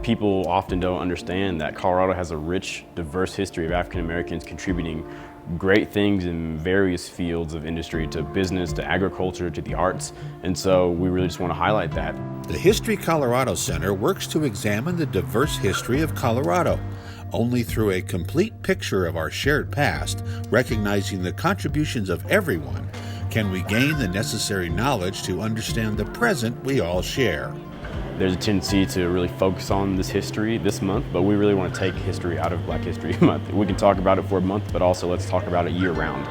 people often don't understand that Colorado has a rich, diverse history of African Americans contributing great things in various fields of industry, to business, to agriculture, to the arts. And so we really just want to highlight that. The History Colorado Center works to examine the diverse history of Colorado. Only through a complete picture of our shared past, recognizing the contributions of everyone, can we gain the necessary knowledge to understand the present we all share. There's a tendency to really focus on this history this month, but we really want to take history out of Black History Month. We can talk about it for a month, but also let's talk about it year-round.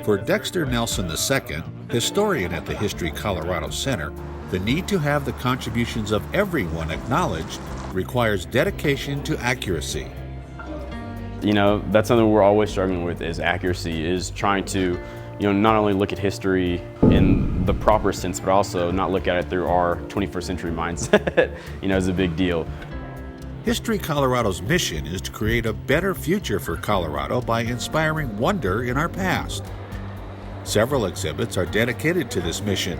For Dexter Nelson II, historian at the History Colorado Center, the need to have the contributions of everyone acknowledged requires dedication to accuracy. You know, that's something we're always struggling with, is accuracy, is trying to, not only look at history in the proper sense, but also not look at it through our 21st century mindset, is a big deal. History Colorado's mission is to create a better future for Colorado by inspiring wonder in our past. Several exhibits are dedicated to this mission.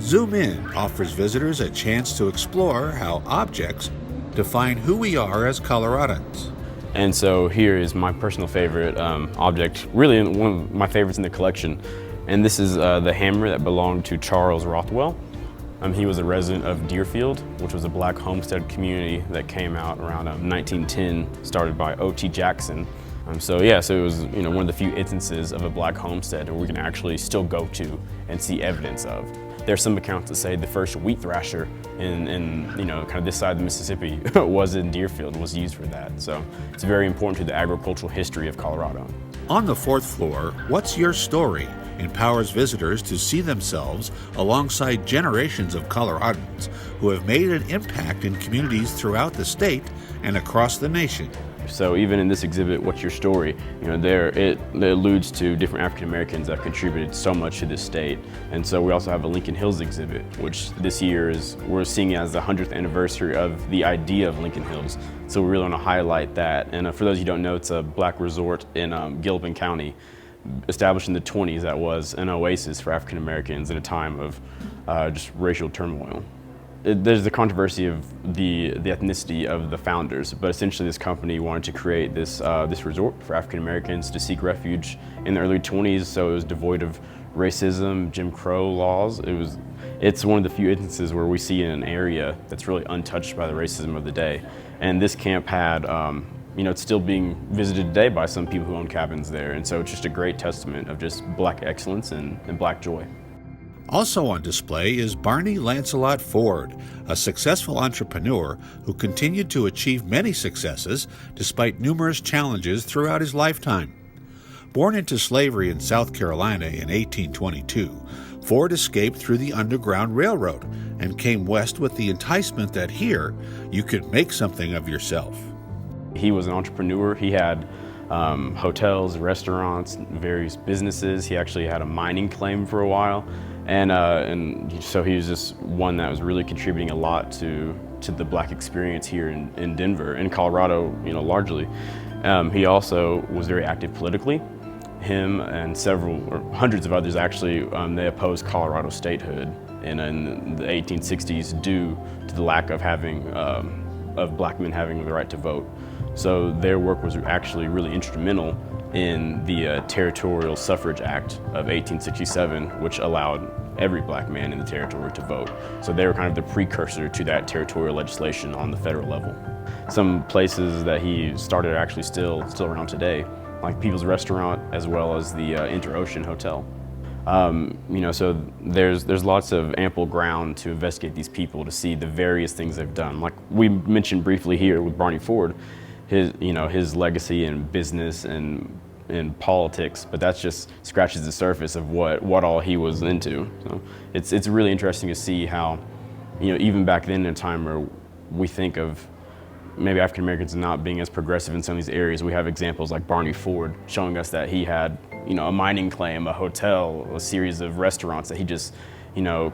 Zoom In offers visitors a chance to explore how objects define who we are as Coloradans. And so here is my personal favorite object, really one of my favorites in the collection. And this is the hammer that belonged to Charles Rothwell. He was a resident of Deerfield, which was a Black homestead community that came out around 1910, started by O.T. Jackson. So it was one of the few instances of a Black homestead where we can actually still go to and see evidence of. There's some accounts that say the first wheat thrasher in kind of this side of the Mississippi was in Deerfield, was used for that. So it's very important to the agricultural history of Colorado. On the fourth floor, What's Your Story empowers visitors to see themselves alongside generations of Coloradans who have made an impact in communities throughout the state and across the nation. So even in this exhibit, What's Your Story, it alludes to different African Americans that have contributed so much to this state. And so we also have a Lincoln Hills exhibit, which this year we're seeing as the 100th anniversary of the idea of Lincoln Hills. So we really want to highlight that. And for those who don't know, it's a Black resort in Gilpin County, established in the 20s, that was an oasis for African Americans in a time of just racial turmoil. There's the controversy of the ethnicity of the founders, but essentially this company wanted to create this resort for African Americans to seek refuge in the early 20s, so it was devoid of racism, Jim Crow laws. It's one of the few instances where we see in an area that's really untouched by the racism of the day. And this camp had, it's still being visited today by some people who own cabins there, and so it's just a great testament of just Black excellence and Black joy. Also on display is Barney Lancelot Ford, a successful entrepreneur who continued to achieve many successes despite numerous challenges throughout his lifetime. Born into slavery in South Carolina in 1822, Ford escaped through the Underground Railroad and came west with the enticement that here you could make something of yourself. He was an entrepreneur. He had hotels, restaurants, various businesses. He actually had a mining claim for a while. And so he was just one that was really contributing a lot to the Black experience here in Denver, in Colorado, largely. He also was very active politically. Him and hundreds of others actually, they opposed Colorado statehood in the 1860s due to the lack of of Black men having the right to vote. So their work was actually really instrumental in the Territorial Suffrage Act of 1867, which allowed every Black man in the territory to vote. So they were kind of the precursor to that territorial legislation on the federal level. Some places that he started are actually still around today, like People's Restaurant, as well as the Inter-Ocean Hotel. So there's lots of ample ground to investigate these people, to see the various things they've done. Like we mentioned briefly here with Barney Ford, his legacy in business and in politics, but that just scratches the surface of what all he was into. So it's really interesting to see how, even back then, in a time where we think of maybe African Americans not being as progressive in some of these areas, we have examples like Barney Ford showing us that he had, a mining claim, a hotel, a series of restaurants that he just,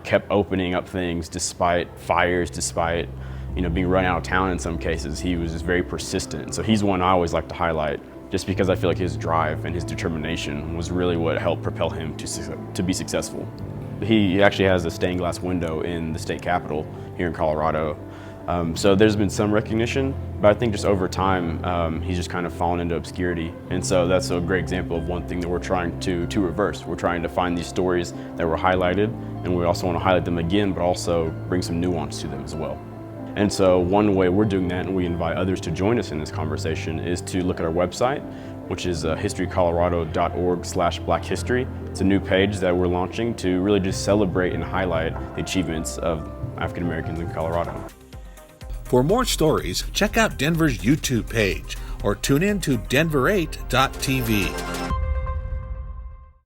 kept opening up things despite fires, despite being run out of town in some cases. He was just very persistent. So he's one I always like to highlight, just because I feel like his drive and his determination was really what helped propel him to be successful. He actually has a stained glass window in the state capitol here in Colorado. So there's been some recognition, but I think just over time, he's just kind of fallen into obscurity. And so that's a great example of one thing that we're trying to reverse. We're trying to find these stories that were highlighted, and we also want to highlight them again, but also bring some nuance to them as well. And so one way we're doing that, and we invite others to join us in this conversation, is to look at our website, which is historycolorado.org/Black History. It's a new page that we're launching to really just celebrate and highlight the achievements of African Americans in Colorado. For more stories, check out Denver's YouTube page or tune in to Denver8.tv.